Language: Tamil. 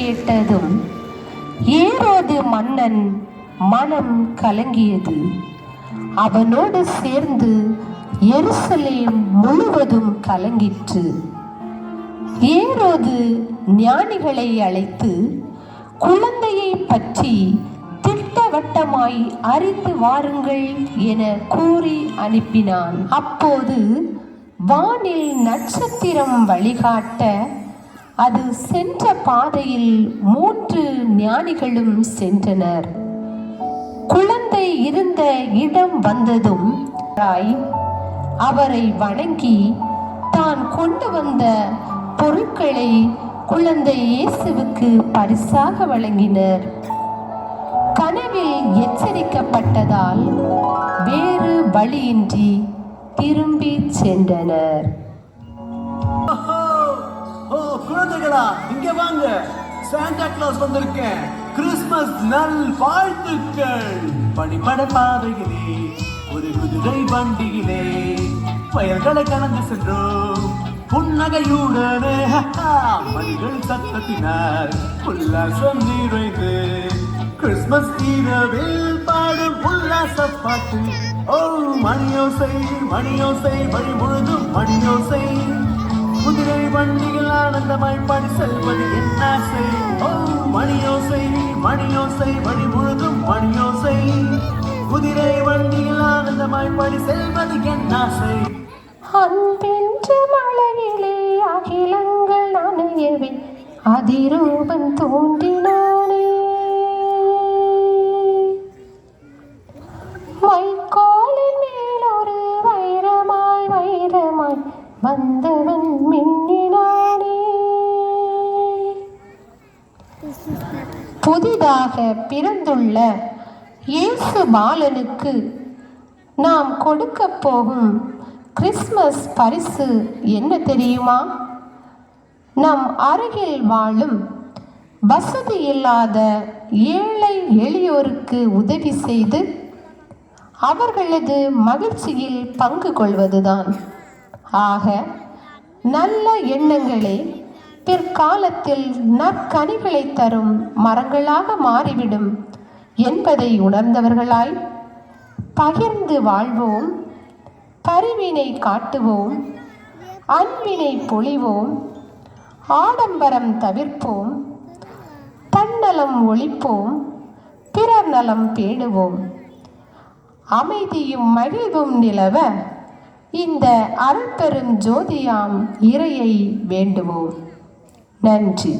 கேட்டதும் ஏரோது மன்னன் மனம் கலங்கியது. அவனோடு சேர்ந்து எருசலேம் முழுவதும் கலங்கிற்று. ஏரோது ஞானிகளை அழைத்து குழந்தையை பற்றி திட்டவட்டமாய் அறிந்து வாருங்கள் என கூறி அனுப்பினான். அப்போது வானில் நட்சத்திரம் வழிகாட்ட அது சென்ற பாதையில் 3 ஞானிகளும் சென்றனர். குழந்தை இருந்த இடம் வந்ததும் அவரை வணங்கி தான் கொண்டு வந்த பொருட்களை குழந்தை இயேசுவுக்கு பரிசாக வழங்கினர். கனவில் எச்சரிக்கப்பட்டதால் வேறு வழியின்றி திரும்பி சென்றனர். குழந்தைகளா, இங்க வாங்க, சாண்டா கிளாஸ் வந்திருக்கேன். கிறிஸ்துமஸ் நல் வாழ்த்துக்கள். பனிப்பட பாதையிலே ஒரு குதிரை வண்டியிலே வயல்களை கடந்து சென்றோம். புன்னகையுடனே மணிகள் சத்தத்தினார் உல்லாசம் நிறைந்து கிறிஸ்துமஸ் இரவில் பாடும் உல்லாச பாட்டு. ஓ மணியோசை மணியோசை வழி முழுதும் மணியோசை. குதிரை வண்டியில் ஆனந்தமாய் பாடி செல்வது என் ஆசை. ஓ மணியோசை மணியோசை வழி முழுதும் மணியோசை. குதிரை வண்டியில் ஆனந்தமாய் பாடி செல்வது என் ஆசை. அன்பென்று மழையிலே அகிலங்கள் அணையவே அதிரூபன் தோன்றினானே. வைக்கோலின் மேல் ஒரு வைரமாய் வைரமாய் வந்தவன் மின்னினானே. புதிதாக பிறந்துள்ள இயேசு பாலனுக்கு நாம் கொடுக்க போகும் கிறிஸ்துமஸ் பரிசு என்ன தெரியுமா? நம் அருகில் வாழும் வசதி இல்லாத ஏழை எளியோருக்கு உதவி செய்து அவர்களது மகிழ்ச்சியில் பங்கு கொள்வதுதான். ஆக நல்ல எண்ணங்களே பிற்காலத்தில் நற்கனிகளை தரும் மரங்களாக மாறிவிடும் என்பதை உணர்ந்தவர்களாய் பகிர்ந்து வாழ்வோம், பரிவினை காட்டுவோம், அன்பினை பொழிவோம், ஆடம்பரம் தவிர்ப்போம், தன்னலம் ஒழிப்போம், பிறர் நலம் பேணுவோம். அமைதியும் மகிழ்வும் நிலவ இந்த அருட்பெரும் ஜோதியாம் இறையை வேண்டுவோம். நன்றி.